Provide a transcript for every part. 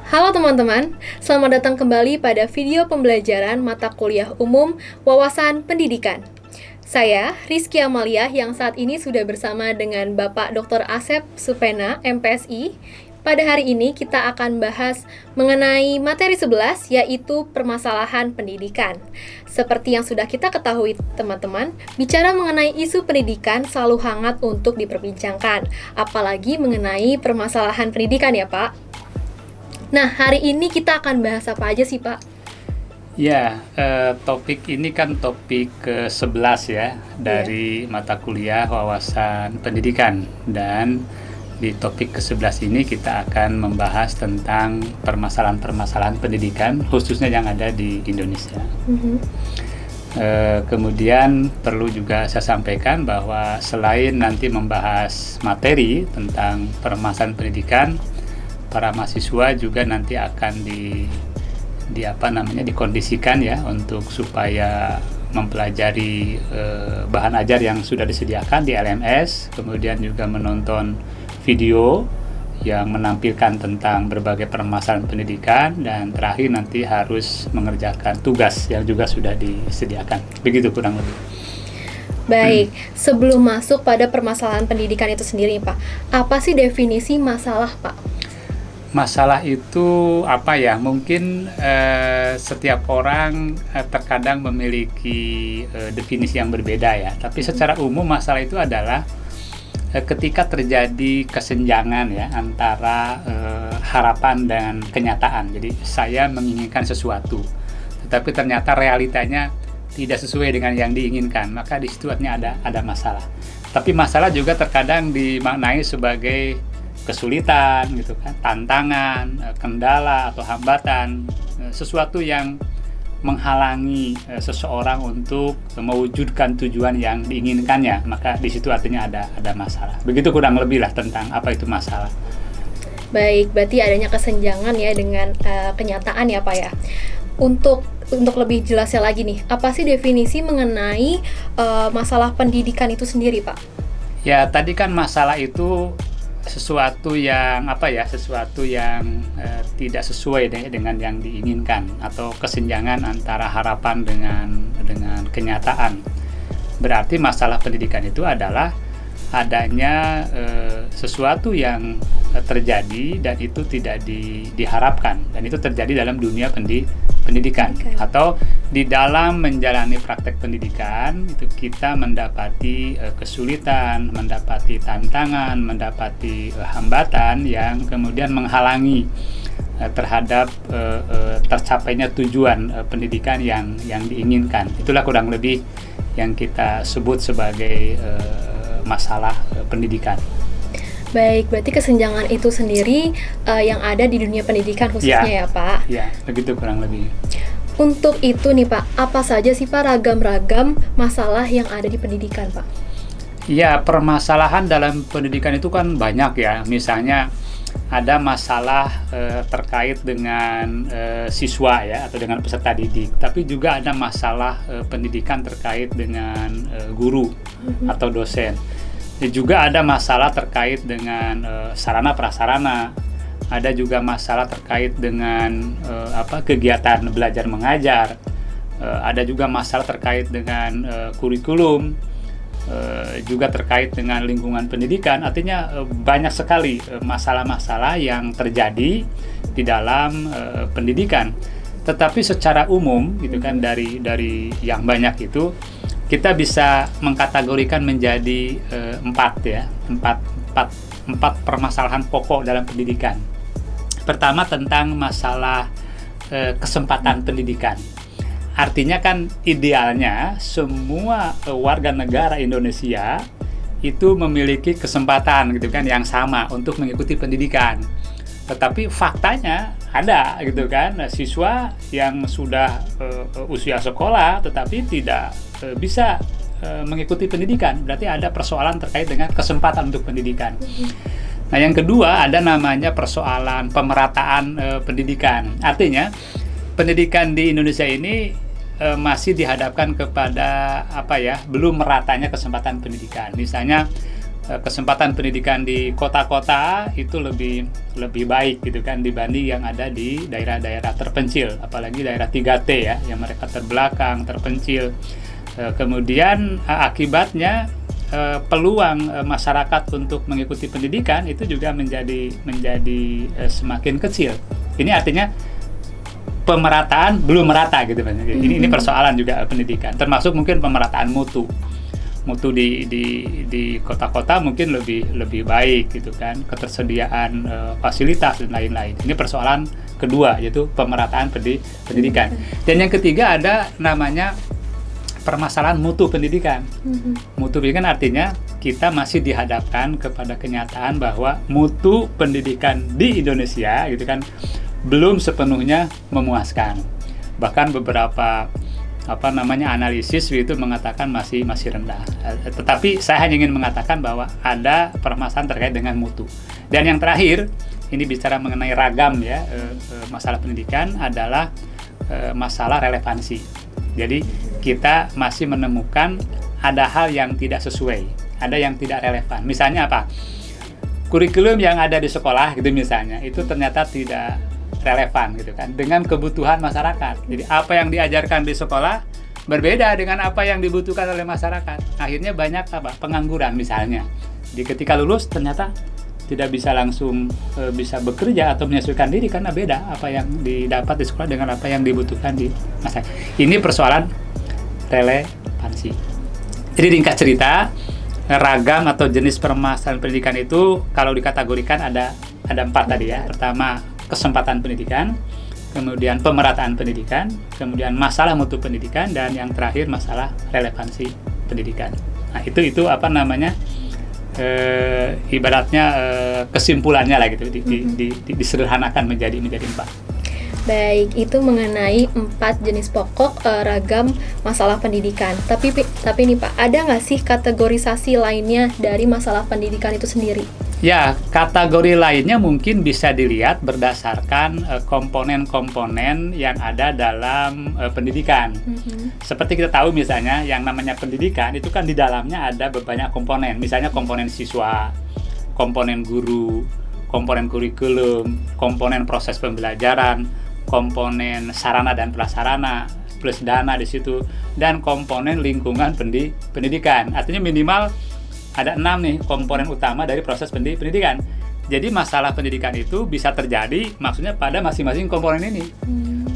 Halo teman-teman, selamat datang kembali pada video pembelajaran mata kuliah umum Wawasan Pendidikan. Saya, Rizky Amalia, yang saat ini sudah bersama dengan Bapak Dr. Asep Supena, MPSI. Pada hari ini kita akan bahas mengenai materi 11, yaitu permasalahan pendidikan. Seperti yang sudah kita ketahui teman-teman, bicara mengenai isu pendidikan selalu hangat untuk diperbincangkan, apalagi mengenai permasalahan pendidikan ya Pak. Nah, hari ini kita akan bahas apa aja sih, Pak? Ya, topik ini kan topik ke-11 ya dari mata kuliah wawasan pendidikan. Dan di topik ke-11 ini kita akan membahas tentang permasalahan-permasalahan pendidikan, khususnya yang ada di Indonesia. Kemudian perlu juga saya sampaikan bahwa selain nanti membahas materi tentang permasalahan pendidikan, para mahasiswa juga nanti akan dikondisikan ya untuk supaya mempelajari bahan ajar yang sudah disediakan di LMS, kemudian juga menonton video yang menampilkan tentang berbagai permasalahan pendidikan, dan terakhir nanti harus mengerjakan tugas yang juga sudah disediakan. Begitu kurang lebih. Baik, sebelum masuk pada permasalahan pendidikan itu sendiri, Pak, apa sih definisi masalah, Pak? Masalah itu apa ya? Mungkin setiap orang terkadang memiliki definisi yang berbeda ya. Tapi secara umum masalah itu adalah ketika terjadi kesenjangan ya antara harapan dan kenyataan. Jadi saya menginginkan sesuatu, tetapi ternyata realitanya tidak sesuai dengan yang diinginkan. Maka di situ ada masalah. Tapi masalah juga terkadang dimaknai sebagai kesulitan gitu kan, tantangan, kendala atau hambatan, sesuatu yang menghalangi seseorang untuk mewujudkan tujuan yang diinginkannya, maka di situ artinya ada masalah. Begitu kurang lebih lah tentang apa itu masalah. Baik, berarti adanya kesenjangan ya dengan kenyataan ya Pak ya. Untuk lebih jelasnya lagi nih, apa sih definisi mengenai masalah pendidikan itu sendiri Pak? Ya, tadi kan masalah itu sesuatu yang tidak sesuai dengan yang diinginkan, atau kesenjangan antara harapan dengan kenyataan. Berarti masalah pendidikan itu adalah adanya sesuatu yang terjadi dan itu tidak diharapkan, dan itu terjadi dalam dunia pendidikan. Atau di dalam menjalani praktek pendidikan itu kita mendapati kesulitan, mendapati tantangan, mendapati hambatan yang kemudian menghalangi terhadap tercapainya tujuan pendidikan yang diinginkan. Itulah kurang lebih yang kita sebut sebagai masalah pendidikan. Baik, berarti kesenjangan itu sendiri yang ada di dunia pendidikan khususnya ya Pak? Ya, begitu kurang lebih. Untuk itu nih Pak, apa saja sih Pak ragam-ragam masalah yang ada di pendidikan Pak? Ya, permasalahan dalam pendidikan itu kan banyak ya. Misalnya ada masalah terkait dengan siswa ya, atau dengan peserta didik. Tapi juga ada masalah pendidikan terkait dengan guru atau dosen. Juga ada masalah terkait dengan sarana prasarana. Ada juga masalah terkait dengan kegiatan belajar mengajar. Ada juga masalah terkait dengan kurikulum. Juga terkait dengan lingkungan pendidikan. Artinya banyak sekali masalah-masalah yang terjadi di dalam pendidikan. Tetapi secara umum gitu kan, dari yang banyak itu kita bisa mengkategorikan menjadi empat permasalahan pokok dalam pendidikan. Pertama, tentang masalah kesempatan pendidikan. Artinya kan idealnya semua warga negara Indonesia itu memiliki kesempatan gitu kan yang sama untuk mengikuti pendidikan. Tetapi faktanya ada gitu kan, siswa yang sudah usia sekolah tetapi tidak bisa mengikuti pendidikan. Berarti ada persoalan terkait dengan kesempatan untuk pendidikan. Nah, yang kedua ada namanya persoalan pemerataan pendidikan. Artinya pendidikan di Indonesia ini masih dihadapkan kepada belum meratanya kesempatan pendidikan. Misalnya kesempatan pendidikan di kota-kota itu lebih baik gitu kan dibanding yang ada di daerah-daerah terpencil, apalagi daerah 3T ya, yang mereka terbelakang, terpencil. Kemudian akibatnya peluang masyarakat untuk mengikuti pendidikan itu juga menjadi semakin kecil. Ini artinya pemerataan belum merata gitu kan. Ini persoalan juga pendidikan, termasuk mungkin pemerataan mutu di kota-kota mungkin lebih baik gitu kan, ketersediaan fasilitas dan lain-lain. Ini persoalan kedua, yaitu pemerataan pendidikan. Dan yang ketiga ada namanya permasalahan mutu pendidikan. Mutu pendidikan artinya kita masih dihadapkan kepada kenyataan bahwa mutu pendidikan di Indonesia gitu kan belum sepenuhnya memuaskan. Bahkan beberapa analisis itu mengatakan masih rendah. Tetapi saya hanya ingin mengatakan bahwa ada permasalahan terkait dengan mutu. Dan yang terakhir, ini bicara mengenai ragam ya, masalah pendidikan adalah masalah relevansi. Jadi kita masih menemukan ada hal yang tidak sesuai, ada yang tidak relevan. Misalnya apa? Kurikulum yang ada di sekolah gitu misalnya, itu ternyata tidak relevan gitu kan dengan kebutuhan masyarakat. Jadi apa yang diajarkan di sekolah berbeda dengan apa yang dibutuhkan oleh masyarakat. Akhirnya banyak pengangguran misalnya. Jadi ketika lulus ternyata tidak bisa langsung bisa bekerja atau menyesuaikan diri karena beda apa yang didapat di sekolah dengan apa yang dibutuhkan di masyarakat. Ini persoalan relevansi. Jadi ringkas cerita, ragam atau jenis permasalahan pendidikan itu kalau dikategorikan ada 4 tadi ya. Pertama, kesempatan pendidikan, kemudian pemerataan pendidikan, kemudian masalah mutu pendidikan, dan yang terakhir masalah relevansi pendidikan. Nah, itu ibaratnya kesimpulannya lah gitu, disederhanakan menjadi 4. Baik, itu mengenai 4 jenis pokok ragam masalah pendidikan. Tapi nih Pak, ada nggak sih kategorisasi lainnya dari masalah pendidikan itu sendiri? Ya, kategori lainnya mungkin bisa dilihat berdasarkan komponen-komponen yang ada dalam pendidikan. Seperti kita tahu misalnya yang namanya pendidikan itu kan di dalamnya ada banyak komponen. Misalnya komponen siswa, komponen guru, komponen kurikulum, komponen proses pembelajaran, komponen sarana dan prasarana plus dana di situ, dan komponen lingkungan pendidikan. Artinya minimal ada 6 nih komponen utama dari proses pendidikan. Jadi masalah pendidikan itu bisa terjadi maksudnya pada masing-masing komponen ini.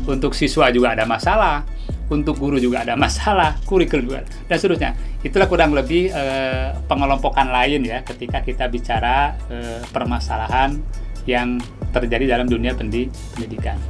Untuk siswa juga ada masalah, untuk guru juga ada masalah, kurikulum juga, dan seterusnya. Itulah kurang lebih pengelompokan lain ya ketika kita bicara permasalahan yang terjadi dalam dunia pendidikan.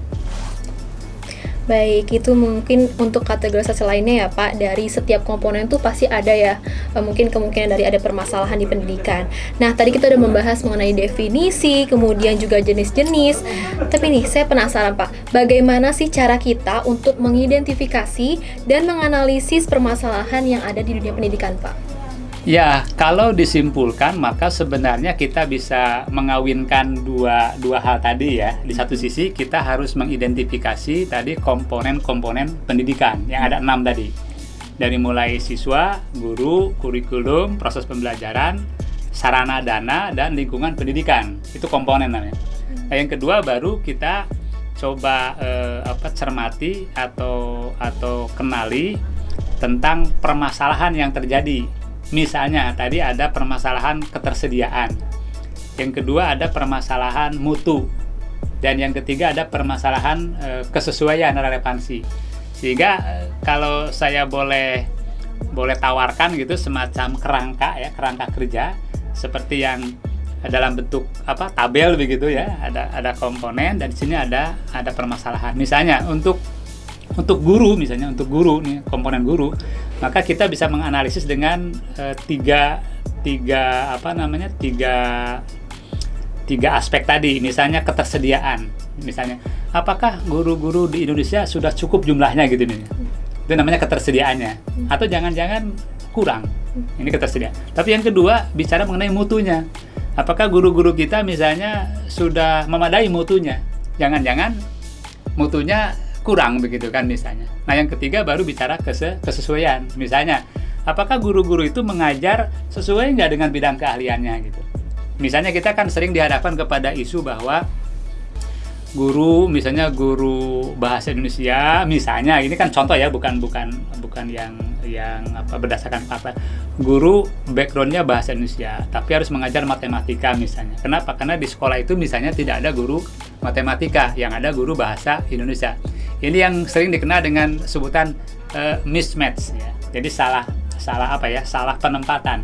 Baik, itu mungkin untuk kategorisasi lainnya ya Pak, dari setiap komponen tuh pasti ada ya mungkin kemungkinan dari ada permasalahan di pendidikan. Nah, tadi kita udah membahas mengenai definisi, kemudian juga jenis-jenis. Tapi nih, saya penasaran Pak, bagaimana sih cara kita untuk mengidentifikasi dan menganalisis permasalahan yang ada di dunia pendidikan Pak? Ya, kalau disimpulkan maka sebenarnya kita bisa mengawinkan dua hal tadi ya. Di satu sisi kita harus mengidentifikasi tadi komponen-komponen pendidikan yang ada 6 tadi. Dari mulai siswa, guru, kurikulum, proses pembelajaran, sarana dana, dan lingkungan pendidikan. Itu komponen namanya. Nah, yang kedua baru kita coba cermati atau kenali tentang permasalahan yang terjadi. Misalnya tadi ada permasalahan ketersediaan, yang kedua ada permasalahan mutu, dan yang ketiga ada permasalahan kesesuaian relevansi. Sehingga kalau saya boleh tawarkan gitu semacam kerangka kerja seperti yang dalam bentuk tabel begitu ya, ada komponen dan di sini ada permasalahan. Misalnya untuk guru nih, komponen guru, maka kita bisa menganalisis dengan tiga aspek tadi. Misalnya ketersediaan, misalnya apakah guru-guru di Indonesia sudah cukup jumlahnya gitu nih, itu namanya ketersediaannya, atau jangan-jangan kurang, ini ketersediaan. Tapi yang kedua bicara mengenai mutunya, apakah guru-guru kita misalnya sudah memadai mutunya, jangan-jangan mutunya kurang begitu kan misalnya. Nah, yang ketiga baru bicara kesesuaian. Misalnya apakah guru-guru itu mengajar sesuai nggak dengan bidang keahliannya gitu. Misalnya kita kan sering dihadapkan kepada isu bahwa misalnya guru bahasa Indonesia, misalnya ini kan contoh ya, bukan yang berdasarkan fakta. Guru backgroundnya bahasa Indonesia, tapi harus mengajar matematika misalnya. Kenapa? Karena di sekolah itu misalnya tidak ada guru matematika, yang ada guru bahasa Indonesia. Ini yang sering dikenal dengan sebutan mismatch ya. Jadi salah penempatan.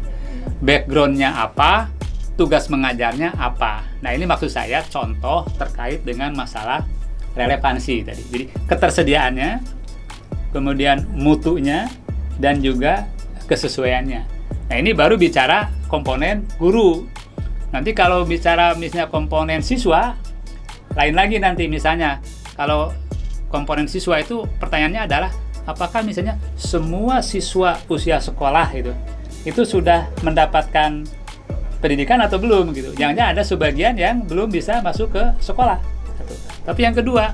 Backgroundnya apa, tugas mengajarnya apa. Nah, ini maksud saya contoh terkait dengan masalah relevansi tadi. Jadi ketersediaannya, kemudian mutunya, dan juga kesesuaiannya. Nah, ini baru bicara komponen guru. Nanti kalau bicara misalnya komponen siswa, lain lagi nanti. Misalnya kalau komponen siswa itu pertanyaannya adalah apakah misalnya semua siswa usia sekolah itu sudah mendapatkan pendidikan atau belum gitu. Jangan-jangan ada sebagian yang belum bisa masuk ke sekolah. Tapi yang kedua,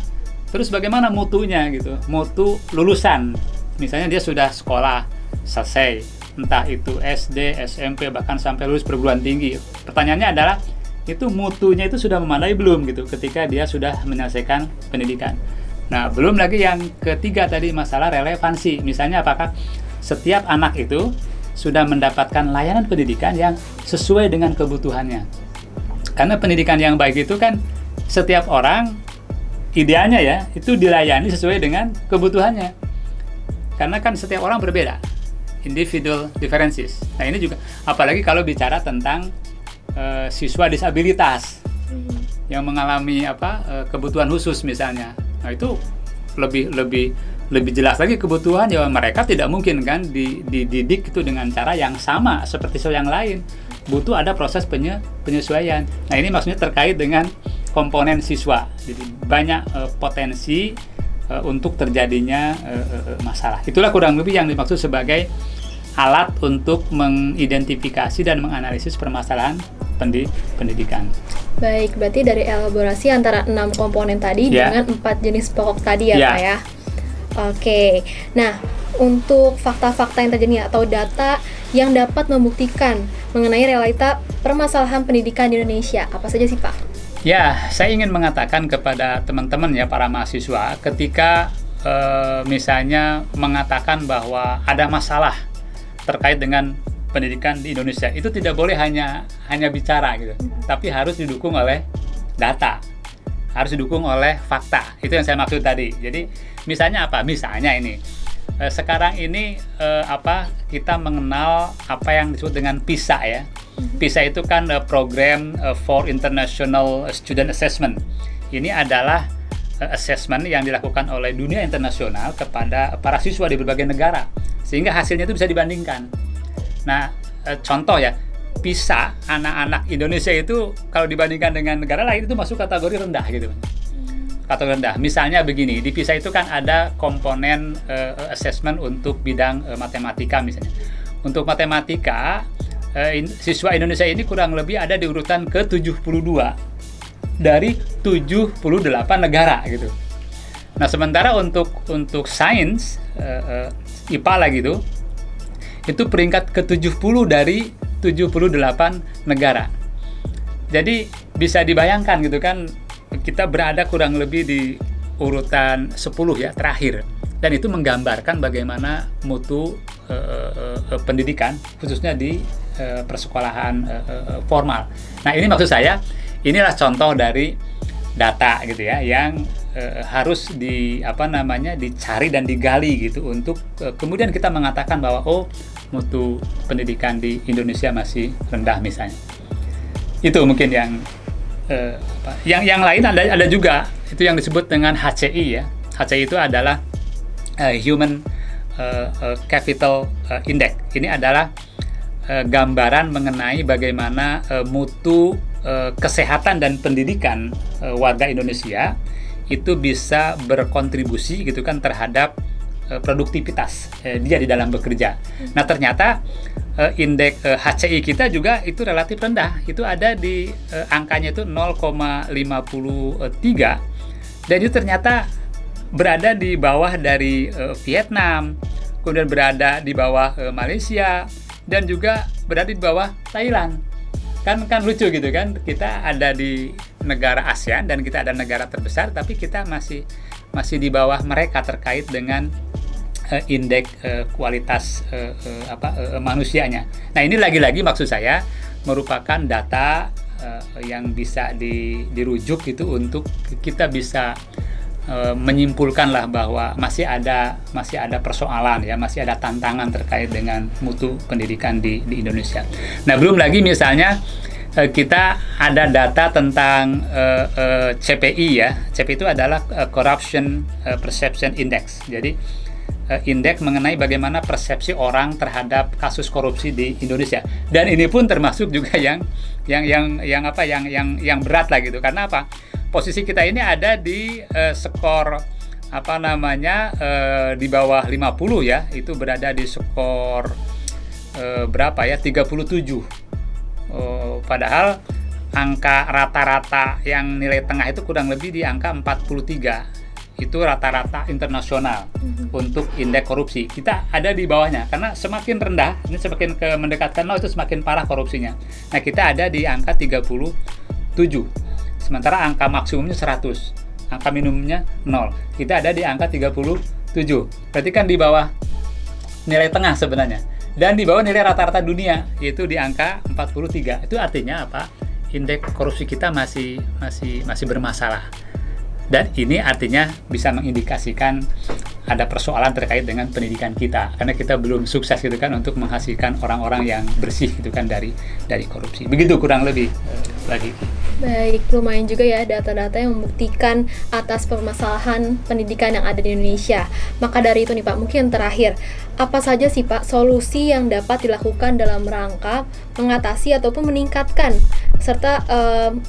terus bagaimana mutunya gitu? Mutu lulusan. Misalnya dia sudah sekolah selesai, entah itu SD, SMP, bahkan sampai lulus perguruan tinggi. Pertanyaannya adalah itu mutunya itu sudah memadai belum gitu ketika dia sudah menyelesaikan pendidikan. Nah, belum lagi yang ketiga tadi masalah relevansi. Misalnya apakah setiap anak itu sudah mendapatkan layanan pendidikan yang sesuai dengan kebutuhannya. Karena pendidikan yang baik itu kan setiap orang idealnya ya itu dilayani sesuai dengan kebutuhannya. Karena kan setiap orang berbeda, individual differences. Nah, ini juga apalagi kalau bicara tentang siswa disabilitas yang mengalami kebutuhan khusus misalnya. Nah, itu lebih jelas lagi kebutuhan ya, mereka tidak mungkin kan dididik itu dengan cara yang sama seperti yang lain. Butuh ada proses penyesuaian. Nah, ini maksudnya terkait dengan komponen siswa. Jadi banyak potensi untuk terjadinya masalah. Itulah kurang lebih yang dimaksud sebagai alat untuk mengidentifikasi dan menganalisis permasalahan pendidikan. Baik, berarti dari elaborasi antara 6 komponen tadi dengan 4 jenis pokok tadi ya Pak ya. Oke, nah untuk fakta-fakta yang terjadi atau data yang dapat membuktikan mengenai realita permasalahan pendidikan di Indonesia, apa saja sih Pak? Ya, saya ingin mengatakan kepada teman-teman ya, para mahasiswa, ketika misalnya mengatakan bahwa ada masalah terkait dengan pendidikan di Indonesia, itu tidak boleh hanya bicara gitu, tapi harus didukung oleh data, harus didukung oleh fakta. Itu yang saya maksud tadi. Jadi misalnya apa? Misalnya ini sekarang ini kita mengenal apa yang disebut dengan PISA ya. PISA itu kan program for International Student Assessment. Ini adalah assessment yang dilakukan oleh dunia internasional kepada para siswa di berbagai negara, sehingga hasilnya itu bisa dibandingkan. Nah, contoh ya, PISA anak-anak Indonesia itu kalau dibandingkan dengan negara lain itu masuk kategori rendah gitu. Kategori rendah. Misalnya begini, di PISA itu kan ada komponen assessment untuk bidang matematika misalnya. Untuk matematika, siswa Indonesia ini kurang lebih ada di urutan ke-72 dari 78 negara gitu. Nah, sementara untuk sains IPA lah gitu, itu peringkat ke-70 dari 78 negara. Jadi bisa dibayangkan gitu kan, kita berada kurang lebih di urutan 10 ya terakhir. Dan itu menggambarkan bagaimana mutu pendidikan khususnya di persekolahan formal. Nah, ini maksud saya, inilah contoh dari data gitu ya yang harus dicari dan digali gitu untuk kemudian kita mengatakan bahwa mutu pendidikan di Indonesia masih rendah misalnya. Itu mungkin yang lain ada juga, itu yang disebut dengan HCI ya. HCI itu adalah Human Capital Index. Ini adalah gambaran mengenai bagaimana mutu kesehatan dan pendidikan warga Indonesia itu bisa berkontribusi gitu kan terhadap produktivitas dia di dalam bekerja. Nah, ternyata indeks HCI kita juga itu relatif rendah. Itu ada di angkanya itu 0,53 dan itu ternyata berada di bawah dari Vietnam, kemudian berada di bawah Malaysia, dan juga berada di bawah Thailand. Kan lucu gitu kan, kita ada di negara ASEAN dan kita ada negara terbesar, tapi kita masih di bawah mereka terkait dengan indeks kualitas manusianya. Nah, ini lagi-lagi maksud saya merupakan data yang bisa dirujuk gitu untuk kita bisa menyimpulkan lah bahwa masih ada persoalan ya, masih ada tantangan terkait dengan mutu pendidikan di Indonesia. Nah, belum lagi misalnya kita ada data tentang CPI ya. CPI itu adalah Corruption Perception Index. Jadi indeks mengenai bagaimana persepsi orang terhadap kasus korupsi di Indonesia. Dan ini pun termasuk juga yang berat lah gitu. Karena apa? Posisi kita ini ada di skor di bawah 50 ya. Itu berada di skor berapa ya? 37. Padahal angka rata-rata yang nilai tengah itu kurang lebih di angka 43. Itu rata-rata internasional untuk indeks korupsi. Kita ada di bawahnya karena semakin rendah, ini semakin mendekatkan nol itu semakin parah korupsinya. Nah, kita ada di angka 37. Sementara angka maksimumnya 100, angka minimumnya 0. Kita ada di angka 37. Berarti kan di bawah nilai tengah sebenarnya. Dan di bawah nilai rata-rata dunia, yaitu di angka 43. Itu artinya apa? Indeks korupsi kita masih bermasalah. Dan ini artinya bisa mengindikasikan ada persoalan terkait dengan pendidikan kita, karena kita belum sukses gitu kan untuk menghasilkan orang-orang yang bersih gitu kan dari korupsi. Begitu kurang lebih lagi. Baik, lumayan juga ya data-data yang membuktikan atas permasalahan pendidikan yang ada di Indonesia. Maka dari itu nih Pak, mungkin terakhir, apa saja sih Pak solusi yang dapat dilakukan dalam rangka mengatasi ataupun meningkatkan serta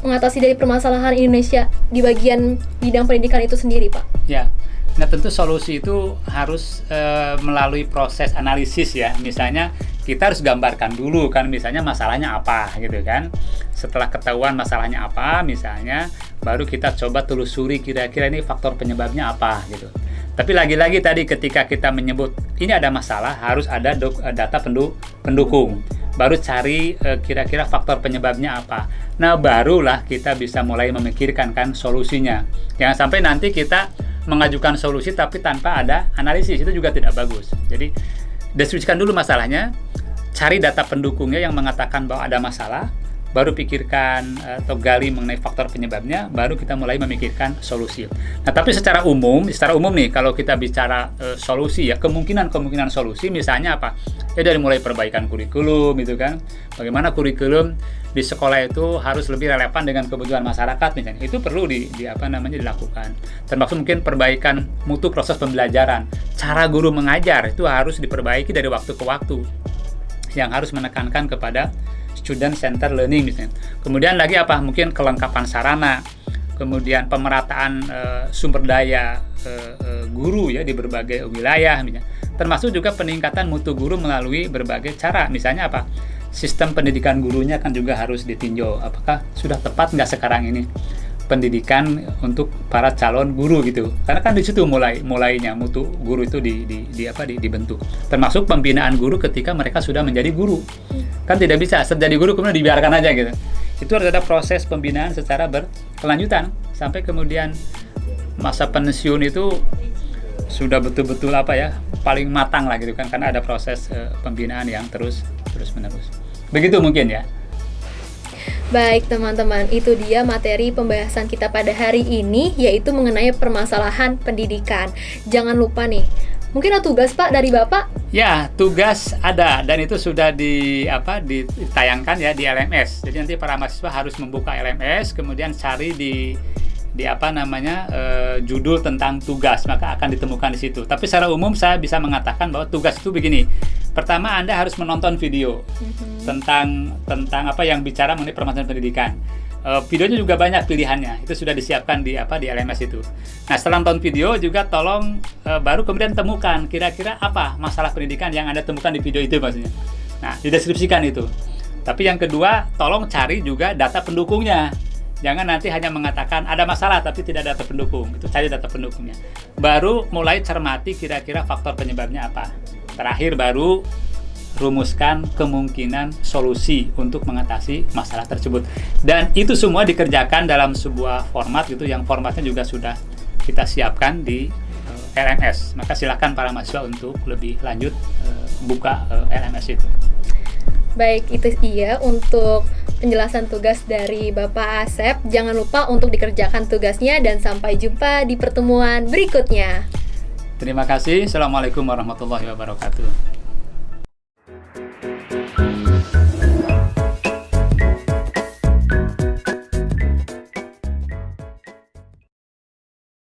mengatasi dari permasalahan Indonesia di bagian bidang pendidikan itu sendiri Pak? Ya, nah tentu solusi itu harus melalui proses analisis ya. Misalnya kita harus gambarkan dulu kan, misalnya masalahnya apa gitu kan. Setelah ketahuan masalahnya apa misalnya, baru kita coba telusuri kira-kira ini faktor penyebabnya apa gitu. Tapi lagi-lagi tadi ketika kita menyebut ini ada masalah, harus ada data pendukung. Baru cari kira-kira faktor penyebabnya apa. Nah, barulah kita bisa mulai memikirkan kan solusinya. Jangan sampai nanti kita mengajukan solusi tapi tanpa ada analisis, itu juga tidak bagus. Jadi deskripsikan dulu masalahnya, cari data pendukungnya yang mengatakan bahwa ada masalah, baru pikirkan atau gali mengenai faktor penyebabnya, baru kita mulai memikirkan solusi. Nah, tapi secara umum nih kalau kita bicara solusi ya, kemungkinan solusi misalnya apa? Ya dari mulai perbaikan kurikulum itu kan. Bagaimana kurikulum di sekolah itu harus lebih relevan dengan kebutuhan masyarakat misalnya. Itu perlu dilakukan. Termasuk mungkin perbaikan mutu proses pembelajaran. Cara guru mengajar itu harus diperbaiki dari waktu ke waktu. Yang harus menekankan kepada student center learning misalnya. Kemudian lagi apa? Mungkin kelengkapan sarana, kemudian pemerataan sumber daya guru ya di berbagai wilayah misalnya. Termasuk juga peningkatan mutu guru melalui berbagai cara. Misalnya apa? Sistem pendidikan gurunya kan juga harus ditinjau. Apakah sudah tepat nggak sekarang ini pendidikan untuk para calon guru gitu? Karena kan di situ mulainya mutu guru itu dibentuk. Termasuk pembinaan guru ketika mereka sudah menjadi guru. Kan tidak bisa jadi guru kemudian dibiarkan aja gitu. Itu harus ada proses pembinaan secara berkelanjutan sampai kemudian masa pensiun itu sudah betul-betul paling matang lah gitu kan, karena ada proses pembinaan yang terus menerus. Begitu mungkin ya. Baik teman-teman, itu dia materi pembahasan kita pada hari ini, yaitu mengenai permasalahan pendidikan. Jangan lupa nih, mungkin ada tugas Pak dari Bapak? Ya, tugas ada dan itu sudah ditayangkan ya di LMS. Jadi nanti para mahasiswa harus membuka LMS, kemudian cari di judul tentang tugas, maka akan ditemukan di situ. Tapi secara umum saya bisa mengatakan bahwa tugas itu begini. Pertama, Anda harus menonton video tentang apa yang bicara mengenai permasalahan pendidikan. Videonya juga banyak pilihannya. Itu sudah disiapkan di LMS itu. Nah, setelah nonton video juga tolong baru kemudian temukan kira-kira apa masalah pendidikan yang Anda temukan di video itu maksudnya. Nah, dideskripsikan itu. Tapi yang kedua, tolong cari juga data pendukungnya. Jangan nanti hanya mengatakan ada masalah tapi tidak ada data pendukung. Itu cari data pendukungnya. Baru mulai cermati kira-kira faktor penyebabnya apa. Terakhir baru rumuskan kemungkinan solusi untuk mengatasi masalah tersebut. Dan itu semua dikerjakan dalam sebuah format gitu, yang formatnya juga sudah kita siapkan di LMS. Maka silakan para mahasiswa untuk lebih lanjut buka LMS itu. Baik, itu iya untuk penjelasan tugas dari Bapak Asep. Jangan lupa untuk dikerjakan tugasnya dan sampai jumpa di pertemuan berikutnya. Terima kasih. Assalamualaikum warahmatullahi wabarakatuh.